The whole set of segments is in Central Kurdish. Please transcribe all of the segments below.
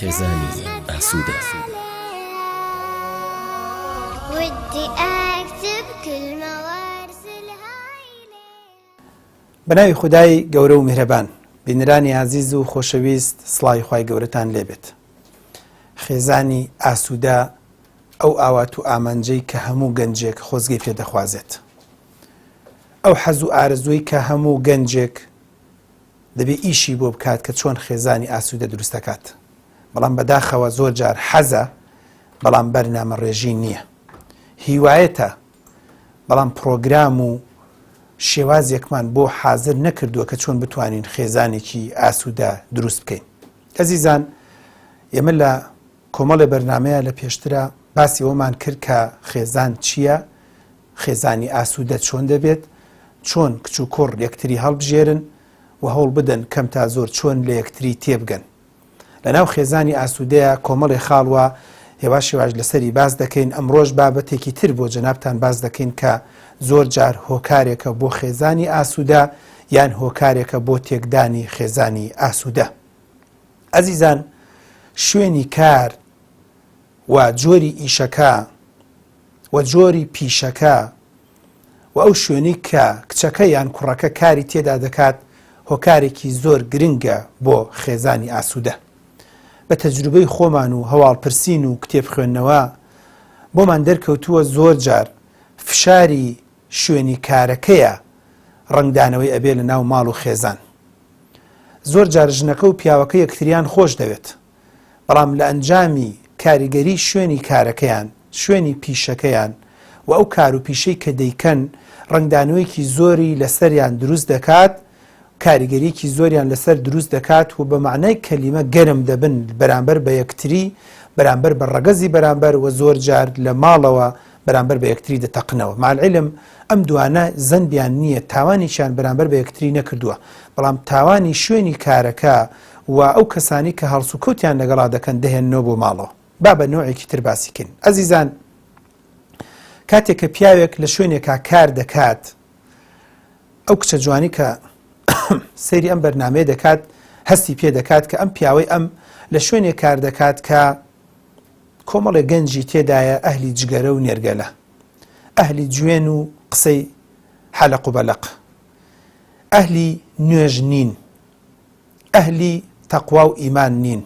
خێزانی ئاسوودە. بەناوی خودای گەورە و میهرەبان، بینرانی عزیز و خۆشەویست، سڵاوی خوای گەورەتان لێبێت. خێزانی ئاسوودە ئەو ئاوات و ئامانجەی کە هەموو گەنجێک خۆزگەی پێدەخوازێت، ئەو حەز و ئارزووی کە هەموو گەنجێک دەبێ ئیشی بۆ بکات کە چۆن خێزانی ئاسوودە دروست دەکات. بەڵام بەداخەوە زۆر جار حەزە، بەڵام بەرنامە ڕێژی نییە، هیوایەتە، بەڵام پرۆگرام و شێوازێکمان بۆ حازر نەکردووە کە چۆن بتوانین خێزانێکی ئاسوودە دروست بکەین. ئەزیزان، ئێمە لە کۆمەڵی بەرنامەیە لە پێشترە باسی ئەومان کرد کە خێزان چییە، خێزانی ئاسوودە چۆن دەبێت، چۆن کچ و کوڕ یەکتری هەڵبژێرن و هەوڵ بدەن کەم تا زۆر چۆن لە یەکتری تێبگەن. لەناو خێزانی ئاسوودەیە کۆمەڵی خاڵوە هێواش هێواش لەسەری باز دەکەین. ئەمڕۆژ بابەتێکی تر بۆ جەنابتان باز دەکەین کە زۆر جار هۆکارێکە بۆ خێزانی ئاسوودە یان هۆکارێکە بۆ تێکدانی خێزانی ئاسوودە. ئەزیزان، شوێنی کار و جۆری ئیشەکە و جۆری پیشەکە و ئەو شوێنی کە کچەکە یان کوڕەکە کاری تێدا دەکات هۆکارێکی زۆر گرنگە بۆ خێزانی ئاسوودە. بە تەجروبەی خۆمان و هەواڵپرسین و کتێب خوێندنەوە بۆمان دەرکەوتووە زۆر جار فشاری شوێنی کارەکەیە ڕنگدانەوەی ئەبێ لە ناو ماڵ و خێزان. زۆر جار ژنەکە و پیاوەکە یەکتریان خۆش دەوێت، بەڵام لە ئەنجامی کاریگەری شوێنی کارەکەیان، شوێنی پیشەکەیان و ئەو کار و پیشەی کە دەیکەن ڕنگدانەوەیکی زۆری لەسەریان دروست دەکات، کاریگەریەکی زۆریان لەسەر دروست دەکات و بە معنای کەلیمە گەرم دەبن بەرامبەر بە یەکتری، بەرامبەر بە ڕەگەزی بەرامبەر و زۆر جار لە ماڵەوە بەرامبەر بە یەکتری دەتەقنەوە. ماعەلعیلم ئەم دوانە زەنبیان نییە، تاوانیشیان بەرامبەر بە یەکتری نەکردووە، بەڵام تاوانی شوێنی کارەکە و ئەو کەسانی کە هەڵس و کەوتیان لەگەڵا دەکەن دەهێننەوە بۆ ماڵەوە. با بە نوعێکی تر باسیکەین. ئەزیزان، کاتێک کە پیاوێک لە شوێنێکا کار دەکات، ئەو کچە جوانی کە سەیری ئەم بەرنامەیە دەکات هەستی پێ دەکات کە ئەم پیاوەی ئەم لە شوێنێک کار دەکات کە کۆمەڵێک گەنجی تێدایە، ئەهلی جگەرە و نێرگەلە، ئەهلی جوێن و قسەی حەلەق و بەلەق، ئەهلی نوێژ نین، ئەهلی تەقوا و ئیمان نین،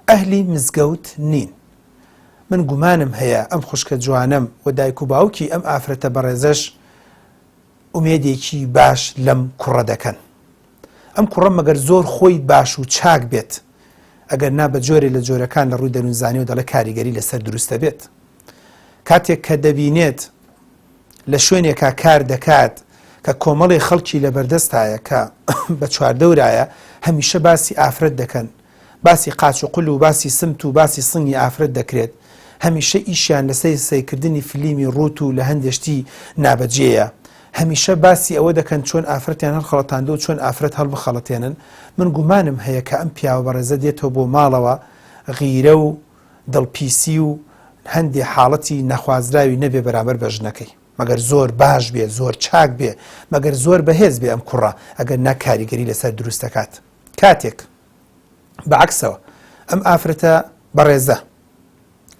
ئەهلی مزگەوت نین. من گومانم هەیە ئەم خوشکە جوانم و دایک و باوکی ئەم ئافرەتە بەڕێزەش ئومێدێکی باش لەم کوڕە دەکەن. ئەم کوڕە مەگەر زۆر خۆی باش و چاک بێت، ئەگەر نا بە جۆرێ لە جۆرەکان لە ڕووی دەروونزانی و دەڵێ کاریگەری لەسەر دروستە بێت. کاتێک کە دەبینێت لە شوێنێکا کار دەکات کە کۆمەڵی خەڵکی لە بەردەستایە کە بە چواردەورایە، هەمیشە باسی ئافرەت دەکەن، باسی قاچ و قول و باسی سمت و باسی سنگی ئافرەت دەکرێت، هەمیشە ئیشیان لەسەر سەیکردنی فیلمی ڕوت و لە هەندێشتی نابەجێیە، هەمیشە باسی ئەوە دەکەن چۆن ئافرەتیان هەڵخەڵەتاندە و چۆن ئافرەت هەڵبخەڵەتێنن. من گومانم هەیە کە ئەم پیاوە بەڕێزە دێتەوە بۆ ماڵەوە غیرە و دڵپیسی و هەندێک حاڵەتی نەخوازراوی نەبێ بەرامبەر بە ژنەکەی، مەگەر زۆر باش بێ، زۆر چاک بێ، مەگەر زۆر بەهێز بێ ئەم کوڕە، ئەگەر نا کاریگەری لەسەر دروست دەکات. کاتێک بەعەکسەوە ئەم ئافرەتە بەڕێزە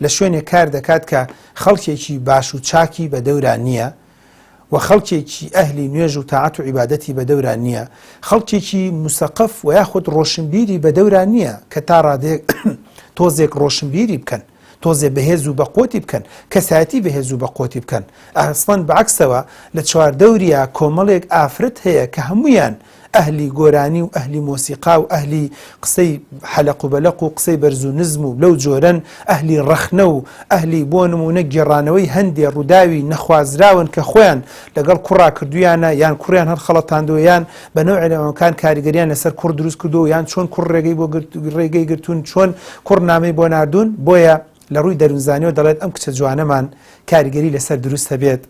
لە شوێنێک کار دەکات کە خەڵکێکی باش و چاکی بە دەوران نییە و خەڵکێکی ئەهلی نوێژ و تاعەت و عیبادەتی بە دەوران نییە، خەڵکێکی موسەقف و یاخود ڕۆشنبیری بە دەوران نییە کە تا ڕادێک تۆزێک ڕۆشنبیری بکەن، تۆزێ بەهێز و بەقۆتی بکەن، کەسایەتی بەهێز و بەقۆتی بکەن. ئەسڵەن بەعەکسەوە لە چواردەوریە کۆمەڵێک ئافرەت هەیە کە هەمویان ئەهلی گۆرانی و ئەهلی مۆسیقا و ئەهلی قسەی حەلەق و بەلەق و قسەی بەرز و نزم و لەو جۆرەن، ئەهلی ڕەخنە و ئەهلی بۆ نمونە گێڕانەوەی هەندێ ڕووداوی نەخوازراون کە خۆیان لەگەڵ کوڕا کردویانە یان کوڕیان هەڵخەڵەتاندەوە یان بە نەوعی لەوانەکان کاریگەریان لەسەر کوڕ دروست کردو یان چۆن کوڕ ڕێگەی گرتوون، چۆن کوڕ نامەی بۆ ناردوون. بۆیە لە ڕووی دەروونزانیەوە دەڵێت ئەم کچە جوانەمان کاریگەری لەسەر دروستە بێت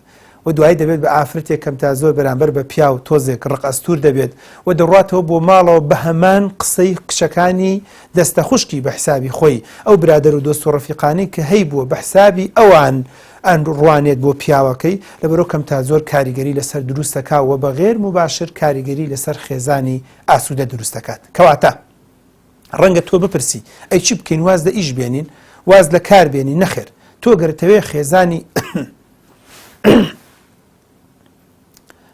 و دوایی دەبێت بە ئافرەتێک کەم تا زۆر بەرامبەر بە پیا و تۆزێک ڕق ئەستور دەبێت و دەڕاتەوە بۆ ماڵەوە بە هەمان قسەی کچەکانی دەستە خوشکی بە حسابی خۆی، ئەو برادەر و دۆست و ڕەفیقانی کە هەی بووە بە حسابی ئەوان ئەن ڕوانێت بۆ پیاوەکەی، لەبەرەوە کەم تا زۆر کاریگەری لەسەر دروست دەکات و بە غێر مباشر کاریگەری لەسەر خێزانی ئاسوودە دروست دەکات. کەواتە ڕەنگە تۆ بپرسی ئەی چی بکەین واز لە ئیش بێنین واز لە کار بێنی نەخێر تۆ گەرتەوێت خێزانی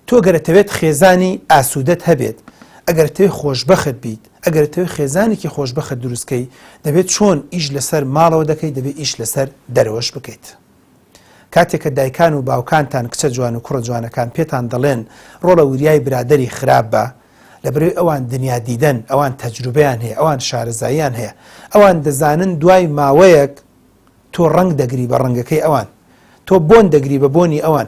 تۆ گەرەتەوێت خێزانی ئاسوودەت هەبێت ئەگەر تەوێت خۆشبەخت بیت ئەگەر تەوێت خێزانێکی خۆشبەخت دروستکەی دەبێت چۆن ئیش لەسەر ماڵەوە دەکەی دەبێت ئیش لەسەر دەرەوەش بکەیت کاتێک کە دایکان و باوکانتان کچە جوان و کوڕە جوانەکان پێتان دەڵێن ڕۆڵە وریای برادەری خراپ بە لەبەرەوەی ئەوان دنیا دیدەن ئەوان تەجروبەیان هەیە ئەوان شارەزاییان هەیە ئەوان دەزانن دوای ماوەیەک تۆ ڕنگ دەگری بە ڕەنگەکەی ئەوان تۆ بۆن دەگری بە بۆنی ئەوان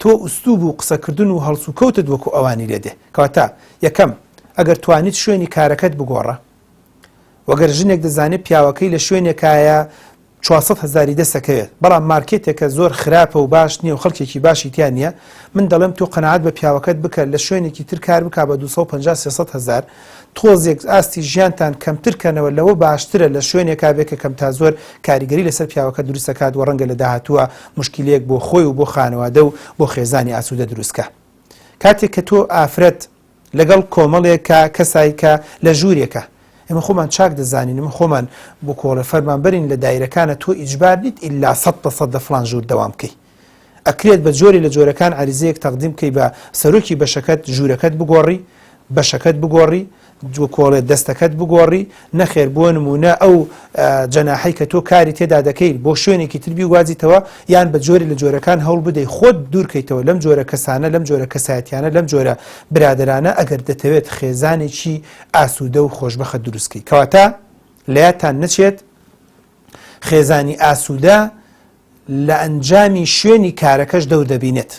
تۆ ئوستوب و قسەکردن و هەڵسو کەوتت وەکو ئەوانی لێدێ کەواتە یەکەم ئەگەر توانیت شوێنی کارەکەت بگۆڕە وەگەر ژنێک دەزانێت پیاوەکەی لە شوێنێکایە 400,000 دەسەکەوێت بەڵام مارکێتێکە زۆر خراپە و باش نییە و خەڵکێکی باشی تیان نییە من دەڵێم تۆ قەنەعات بە پیاوەکەت بکە لە شوێنێکی تر کار بک بە 250-300,000 تۆزێک ئاستی ژیانتان کەمترکەنەوە لەوە باشترە لە شوێنێکا بێکە کەم تا زۆر کاریگەری لەسەر پیاوەکە دروستەکات و ڕەنگە لە داهاتووە مشکلەیەک بۆ خۆی و بۆ خانەوادە و بۆ خێزانی ئاسوودە دروستکە کاتێک کە تۆ ئافرەت لەگەڵ کۆمەڵێکە کەسایکە لە ژوورێکە ئێمە خۆمان چاک دەزانین ئمە خۆمان بۆ کۆڵە فەرمانبەرین لە دایرەکانە تۆ ئیجبار نیت ئیلا 100% لە فڵان ژوور دەوام بکەی ئەکرێت بە جۆری لە جۆرەکان عەریزەیەک تەقدیم بکەی بە سەرۆکی بەشەکەت ژوورەکەت بگۆڕی بەشەکەت بگۆڕی کۆڵێت دەستەکەت بگۆڕی نەخێر بۆ نمونە ئەو جەناحەی کە تۆ کاری تێدا دەکەیت بۆ شوێنێکی تربی وازیتەوە یان بە جۆری لە جۆرەکان هەوڵ بدەی خۆت دوورکەیتەوە لەم جۆرە کەسانە لەم جۆرە کەسایەتیانە لەم جۆرە برادرانە ئەگەر دەتەوێت خێزانێکی ئاسوودە و خۆشبەخت دروستکەی کەواتە لایەتان نەچێت خێزانی ئاسوودە لە ئەنجامی شوێنی کارەکەش دەور دەبینێت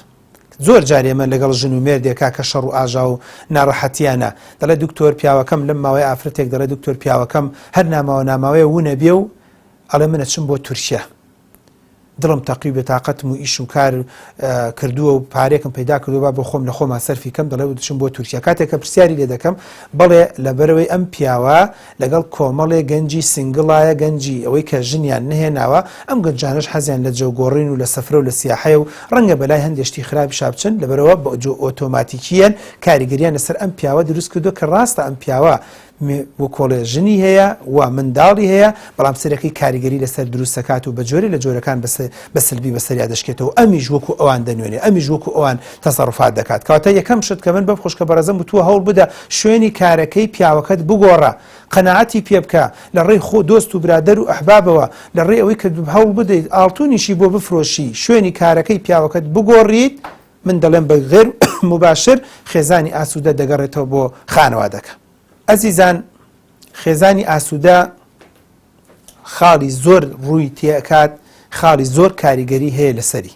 زۆر جارێمە لەگەڵ ژن و مێردێکا کە شەڕ و ئاژا و ناڕەحەتیانە دەڵێ دکتۆر پیاوەکەم لەم ماوەی ئافرەتێک دەڵێ دکتۆر پیاوەکەم هەر ناماوە ناماوەیە وونە بێ و ئەڵێ منە چم بۆ تورکیا دڵم تەقی بێتاقەتم و ئیش و کار کردووە و پارێکم پەیدا کردووە بۆ خۆم لە خۆمان سەرفی کەم دەڵێ دچم بۆ تورکیا کاتێککە پرسیاری لێ دەکەم بەڵێ لەبەرەوەی ئەم پیاوە لەگەڵ کۆمەڵێ گەنجی سنگڵایە گەنجی ئەوەی کە ژنیان نهێناوە ئەم گەنجانش حەزیان لە جێوگۆڕین و لە سەفرە و لە سیاحەیە و ڕەنگە بەلای هەندێشتی خراپی شابچن لەبەرەوە بە ئۆتۆماتیکیەن کاریگەریان لەسەر ئەم پیاوە دروست کردو کە ڕاستە ئەم پیاوە بۆ کۆڵێ ژنی هەیە و منداڵی هەیە بەڵام سەرەکەی کاریگەری لەسەر دروستەکات و بە جۆری لە جۆرەکان بە سلبی بەسەریا دەشکێتەوە ئەمیش وەکو ئەوان دەنوێنێ ئەمیش وەکو ئەوان تەسەڕوفات دەکات کەواتە یەکەم شت کە من بەم خۆشکە بەڕێزم بتووە هەوڵ بدە شوێنی کارەکەی پیاوەکەت بگۆڕە قەنەعەتی پێ بکە لە ڕێی خۆ دۆست و برادەر و ئەحبابەوە لە ڕێی ئەوەی کە هەوڵ بدەیت ئاڵتونیشی بۆ بفرۆشی شوێنی کارەکەی پیاوەکەت بگۆڕیت من دەڵێم بە غێر مباشر خێزانی ئاسوودە دەگەڕێتەوە بۆ خانەوادەکە ئەزیزان خێزانی ئاسوودە خاڵی زۆر ڕووی تێکات خاڵی زۆر کاریگەری هەیە لەسەری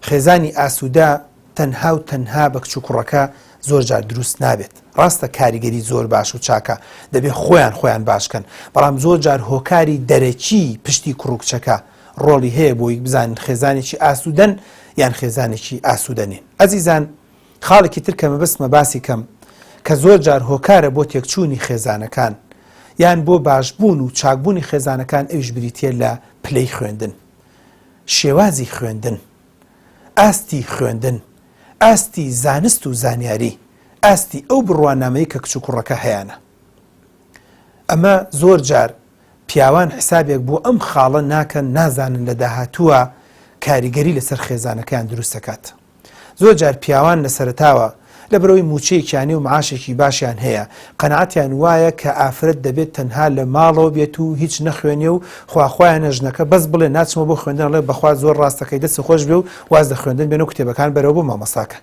خێزانی ئاسوودە تەنها و تەنها بە کچ و کوڕەکە زۆر جار دروست نابێت ڕاستە کاریگەری زۆر باش و چاکە دەبێت خۆیان باشکەن بەڵام زۆر جار هۆکاری دەرەکی پشتی کوڕکچەکە ڕۆڵی هەیە بۆی بزانن خێزانێکی ئاسوودەن یان خێزانێکی ئاسوودەنین ئەزیزان خاڵێکی تر کە مەبەستمە باسی کەم کە زۆر جار هۆکارە بۆ تێکچوونی خێزانەکان یان بۆ باشبوون و چاکبوونی خێزانەکان ئەویش بریتە لە پلەی خوێندن شێوازی خوێندن ئاستی خوێندن ئاستی زانست و زانیاری ئاستی ئەو بڕوانامەی کە کچ و کوڕەکە هەیەە ئەمە زۆر جار پیاوان حسابێک بۆ ئەم خاڵە ناکەن نازانن لە داهاتووە کاریگەری لەسەر خێزانەکان دروست دەکات زۆر جار پیاوان لە سەرتاوە لە بەرەوەی موچەیەکیانی و معاشێکی باشیان هەیە قەنەعەتیان وایە کە ئافرەت دەبێت تەنها لە ماڵەوە بێت و هیچ نەخوێنێ و خواخوایانە ژنەکە بەس بڵێ ناچمە بۆ خوێندن لێ بەخوا زۆر ڕاستەکەی دەست خۆش بێ و واز لە خوێندن بێن و کتێبەکان بەرەوە بۆ مامەساکە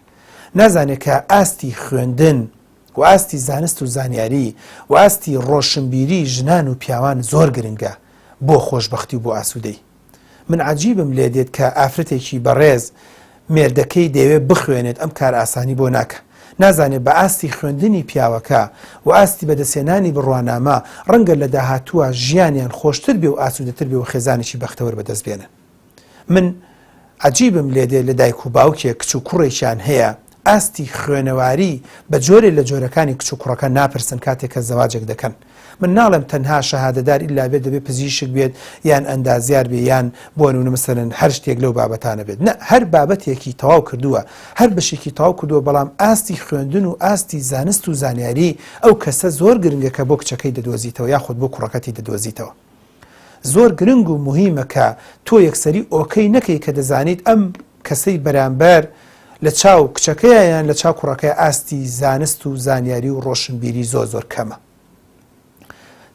نازانێت کە ئاستی خوێندن و ئاستی زانست و زانیاری و ئاستی ڕۆشنبیری ژنان و پیاوان زۆر گرنگە بۆ خۆشبەختی و بۆ ئاسوودەی من عەجیبم لێ دێت کە ئافرەتێکی بەڕێز مێردەکەی دەیەوێت بخوێنێت ئەم کار ئاسانی بۆ ناکە نازانێت بە ئاستی خوێندنی پیاوەکە و ئاستی بەدەسێنانی بڕوانامە ڕەنگە لە داهاتووە ژیانیان خۆشتر بێ و ئاسوودەتر بێ و خێزانێکی بەختەوەر بەدەست بێنن من عەجیبم لێ دێت لە دایک و باوکێک کچ و کوڕێکیان هەیە ئاستی خوێنەواری بە جۆرێک لە جۆرەکانی کچ و کوڕەکە ناپرسن کاتێک کە زەواجێک دەکەن. من ناڵێم تەنها شەهادەدار ئیلا بێت دەبێت پزیشک بێت یان ئەندازیار بێ یان بۆ نمونە مەسەڵەن هەر شتێک لەو بابەتانە بێت. نه، هەر بابەتێکی تەواو کردووە، هەر بەشێکی تەواو کردووە، بەڵام ئاستی خوێندن و ئاستی زانست و زانیاری ئەو کەسە زۆر گرنگە کە بۆ کچەکەی دەدۆزیتەوە یاخود بۆ کوڕەکەتی دەدۆزیتەوە. زۆر گرنگ و مهمە کە تۆ یەکسەری ئۆکەی نەکەی کە دەزانیت ئەم کەسەی بەرامبەر لە چاو کچەکەیە یان لە چاو کوڕەکەی ئاستی زانست و زانیاری و ڕۆشنبیری زۆر کەمە.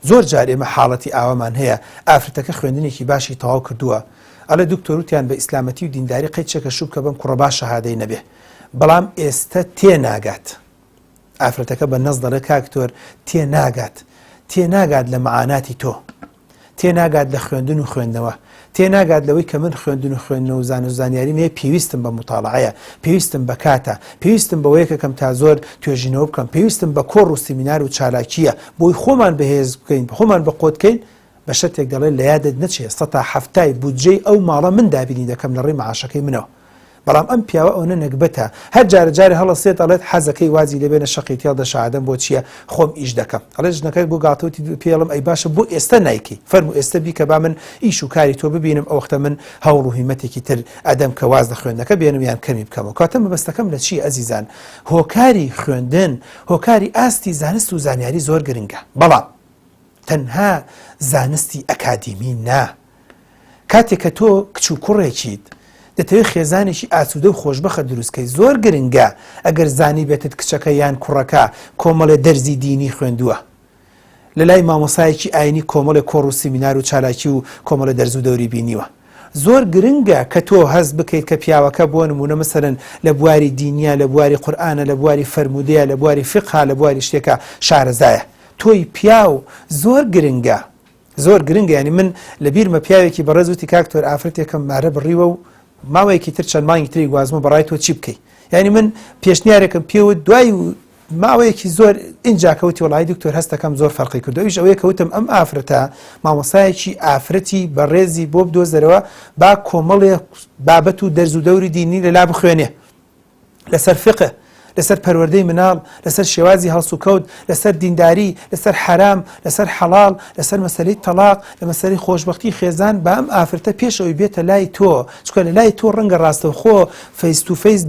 زۆر جار ئێمە حاڵەتی ئاوامان هەیە ئافرەتەکە خوێندنێکی باشی تەواو کردووە، ئەڵێ دکتۆر وتیان بە ئیسلامەتی و دینداری قەیچەکە شوب کە بەم کوڕە باش شەهادەی نەبێ، بەڵام ئێستا تێناگات. ئافرەتەکە بە نەز دەڵێ کاکتۆر تێناگات لە مەعاناتی تۆ، تێناگات لە خوێندن و خوێندنەوە، تێناگات لەوەی کە من خوێندن و خوێندنەوە و زان و زانیاری مێ پێویستم بە مطالعەیە، پێویستم بە کاتە، پێویستم بەوەیە کەم تا زۆر توێژینەوە بکەم، پێویستم بە کۆڕ و سیمینار و چالاکیە بۆی خۆمان بەهێز بکەین، خۆمان بە قۆتکەین. بە شتێک دەڵێ لە یادت نەچێت 170 بودجەی ئەو ماڵە من دابینی دەکەم لە ڕێی مەعاشەکەی منەوە. بەڵام ئەم پیاوە ئەوە نەکبەتە، هەر جارە هەڵەسێت ئەڵێت حەزەکەی وازی لەبێنە شەقی تێڵ دەشادەم بۆ چییە خۆم ئیش دەکەم. ئەڵێ ژنەکەی بۆ گاتەوتی پێڵم ئەی باشە بۆ ئێستا نایکی فەرموو ئێستا بی کە با من ئیش و کاری تۆ ببینم، ئەو وەختە من هەوڵ و هیمەتێکی تر ئەدەم کە واز لە خوێندنەکە بێنم یان کەمی بکەمەوە. کاتە مەبەستەکەم لە چی ئەزیزان؟ هۆکاری خوێندن، هۆکاری ئاستی زانست و زانیاری زۆر گرنگە، بەڵام تەنها زانستی ئەکادیمی نا. کاتێک کە تۆ کچ و کوڕێکیت دەتەوێت خێزانێکی ئاسوودە و خۆشبەخە دروستکەی، زۆر گرنگە ئەگەر زانی بێتت کچەکە یان کوڕەکە کۆمەڵێ دەرزی دینی خوێندووە، لە لای مامۆسایەکی ئاینی کۆمەڵێ کۆڕ و سیمینار و چالاکی و کۆمەڵە دەرز و دەوری بینیوە. زۆر گرنگە کە تۆ هەز بکەیت کە پیاوەکە بۆ نمونە مەسەرەن لە بواری دینیە، لە بواری قورئانە، لە بواری فەرمودەیە، لە بواری فقها، لە بواری شتێکە شارەزایە. تۆی پیاو زۆر گرنگە، زۆر گرنگە. ینی من لەبیرمە پیاوێکی بەڕێز وتی کاکتۆر ئافرەتێکم مارە بڕیوە و ماوەیەکی تر چەند مانگی تری گوازمە بەڕای تۆ چی بکەی؟ ینی من پێشنیارێکم پێوت دوای ماوەیەکی زۆر اینجا کەوتی وڵای دکتۆر هەستەکەم زۆر فەرقی کردو. ئەویش ئەوەیە کەوتم ئەم ئافرەتە مامۆسایەکی ئافرەتی بەڕێزی بۆ بدۆزەرەوە با کۆمەڵێ بابەت و دەرز و دەوری دینی لەلا بخوێنێ، لەسەر فقه، لەسەر پەروەردەی مناڵ، لەسەر شێوازی هەڵس و کەوت، لەسەر دینداری، لەسەر حرام، لەسەر حەڵاڵ، لەسەر مەسەلەی تەلاق، لە مەسەلەی خۆشبەختی خێزان بە ئەم ئافرەتە پێشەوەی بێتە لای تۆ، چکە لە لای تۆ ڕەنگە ڕاستەوخۆ فەیس تو فەیس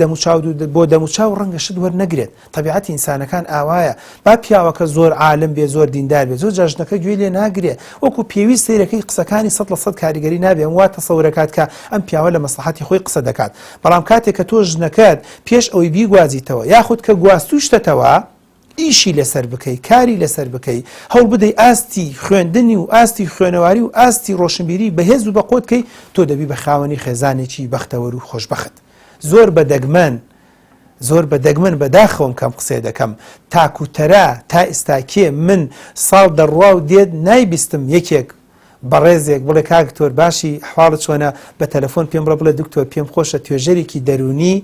بۆ دەموچاو ڕەنگە شت وەرنەگرێت. تەبیعەتی ئینسانەکان ئاوایە. با پیاوەکە زۆر عالم بێ، زۆر دیندار بێ، زۆر جاژنەکە گوێ لێ ناگرێ، وەکو پێویست سەیرەکەی قسەکانی 100% کاریگەری نابێ، وا تەسەورەکات کە ئەم پیاوە لە مەسلحەتی خۆی قسە دەکات. بەڵام کاتێک کە تۆ ژنەکەت پێش ئەوەی بیگوازیتەوە یاخود کە گواستوشتەوە ئیشی لەسەر بکەی، کاری لەسەر بکەی، هەوڵ بدەی ئاستی خوێندنی و ئاستی خوێنەواری و ئاستی ڕۆشنبیری بەهێز و بەقۆتکەی، تۆ دەبی بە خاوەنی خێزانێکی بەختەوەر و خۆشبەخت. زۆر بەدەگمەن بەداخەوم کەم قسێ دەکەم، تاکوتەرا تا ئێستاکێ من ساڵ دەڕوا و دێت نایبیستم یەکێک بەڕێزێک بڵێ کاکتۆر باشی حواڵت چۆنە بە تەلەفۆن پێم بڵێ دکتۆر پێم خۆشە توێژەرێکی دەرونی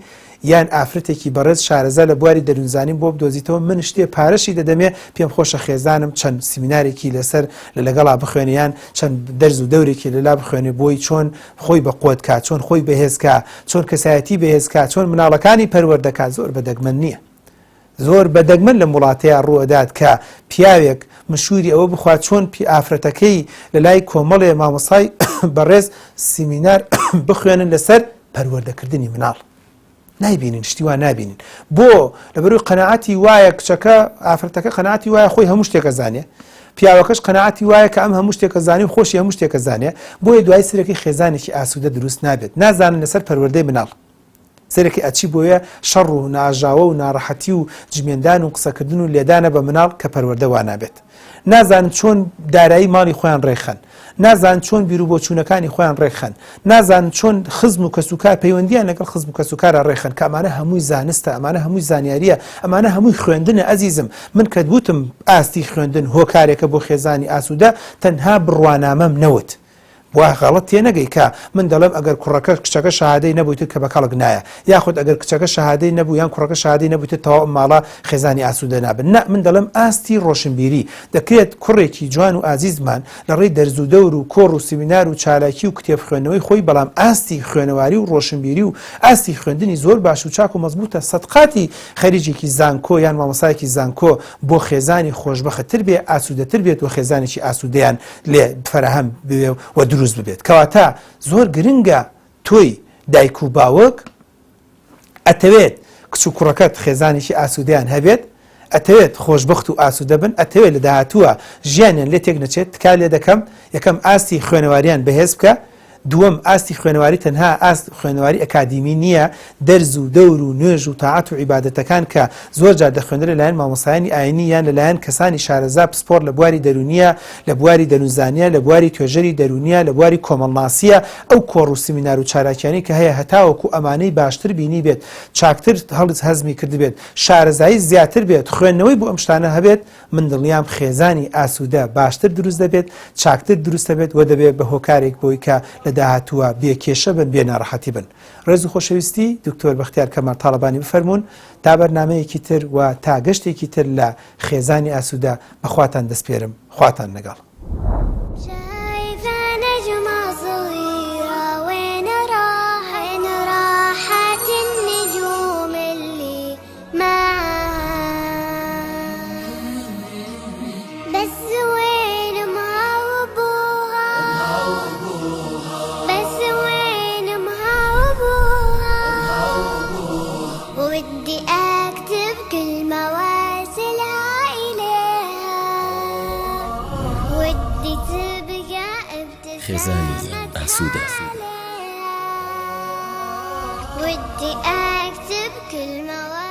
یان ئافرەتێکی بەڕێز شارەزا لە بواری دەروونزانیم بۆ بدۆزیتەوە، من شتێ پارەشی دەدەمێ پێم خۆشە خێزانم چەند سیمینارێکی لەسەر لەگەڵا بخوێنیان چەند دەرز و دەورێکی لەلا بخوێنێ بۆی چۆن خۆی بەقۆتکە، چۆن خۆی بەهێزکە، چۆن کەسایەتی بەهێزکە، چۆن مناڵەکانی پەروەردەکە. زۆر بەدەگمەن نییە، زۆر بەدەگمەن لە وڵاتەیە ڕوەدات کە پیاوێک مشوری ئەوە بخوات چۆن ئافرەتەکەی لە لای کۆمەڵێ مامۆسای بەڕێز سیمینار بخوێنن لەسەر پەروەردەکردنی مناڵ. نایبینین، شتیوا نابینین. بۆ لەبەروی قەناعەتی وایە کچەکە ئافرەتەکە قەناعەتی وایە خۆی هەموو شتێکە زانێ، پیاوەکەش قەناعەتی وایە کە ئەم هەموو شتێکە زانی و خۆشی هەموو شتێکە زانێ، بۆیە دوای سەرەکی خێزانێکی ئاسوودە دروست نابێت، نازانن لەسەر پەروەردەی مناڵ. سەرەکی ئەچی بۆیە شەڕ و ناژاوە و ناڕەحەتی و جمێندان و قسەکردن و لێدانە بە مناڵ کە پەروەردە وا نابێت. نازانن چۆن دارایی ماڵی خۆیان ڕێخەن، نازان چۆن بیر و بۆچوونەکانی خۆیان ڕێخەن، نازان چۆن خزم و کەسوکار پەیوەندیان لەگەڵ خزم و کەسوکارە ڕێخەن، کە ئەمانە هەمووی زانستە، ئەمانە هەمووی زانیاریە، ئەمانە هەمووی خوێندنە. ئەزیزم من کە دوتم ئاستی خوێندن هۆکارێکە بۆ خێزانی ئاسوودە، تەنها بڕوانامەم نەوت، وای غەڵەت تێ نەگەی کە من دەڵێم ئەگەر کوڕەکە کچەکە شەهادەی نەبوویتە کە بە کەڵک نایە، یاخود ئەگەر کچەکە شەهادەی نەبوو یان کوڕەکە شەهادەی نەبوویتە تەواو ماڵە خێزانی ئاسوودە نابن. نه، من دەڵێم ئاستی ڕۆشنبیری دەکرێت کوڕێکی جوان و ئازیزمان لەڕێی دەرز و دەور و کۆڕ و سیمینار و چالاکی و کتێب خوێندنەوەی خۆی، بەڵام ئاستی خوێنەواری و ڕۆشنبیری و ئاستی خوێندنی زۆر باش و چاک و مەزبوطە سەدقاتی خەریجێکی زانکۆ یان مامۆسایەکی زانکۆ بۆ خێزانی خۆشبەختتر بێ، ئاسوودەتر بێت و خێزانێکی ئاسوودەیان لێ فەرەهەم ببێ و دروست ببێت. کەواتە زۆر گرنگە تۆی دایک و باوک ئەتەوێت کچ و کوڕەکەت خێزانێکی ئاسوودەیان هەبێت، ئەتەوێت خۆشبەخت و ئاسوودە بن، ئەتەوێت لە داهاتووە ژیانیان لێ تێک نەچێت. تکا لێ دەکەم یەکەم ئاستی خوێنەواریان بەهێز بکە، دووەم ئاستی خوێنەواری تەنها ئاست خوێنەواری ئەکادیمی نییە، دەرز و دەور و نوێژ و تاعات و عیبادەتەکان کە زۆر جار دەخوێنرێت لەلایەن مامۆسایانی ئاینی یان لەلایەن کەسانی شارەزا پسپۆر لە بواری دەرونیە، لە بواری دەنوزانیە، لە بواری توێژەری دەرونیە، لە بواری کۆمەڵناسیە، ئەو کۆڕ و سیمینار و چالاکیانی کە هەیە هەتاوەکو ئەمانەی باشتر بینی بێت، چاکتر هەڵت هەزمی کرد بێت، شارەزایی زیاتر بێت، خوێندنەوەی بۆ ئەم شتانە هەبێت، من دڵنیام خێزانی ئاسوودە باشتر دروست دەبێت، چاکتر دروست دەبێت و دەبێت بە هۆکارێک بۆی کە لە داهاتووە بێکێشە بن، بێ ناڕەحەتی بن. ڕێز و خۆشەویستی دکتۆر بەختیار کەمال تاڵەبانی بفەرمونون تا بەرنامەیەکی تر و تا گەشتێکی تر لە خێزانی ئاسوودە بەخواتان دەسپێرم. خواتان لەگەڵ. خێزانی ئاسوودە. ودي أكتب كل مواد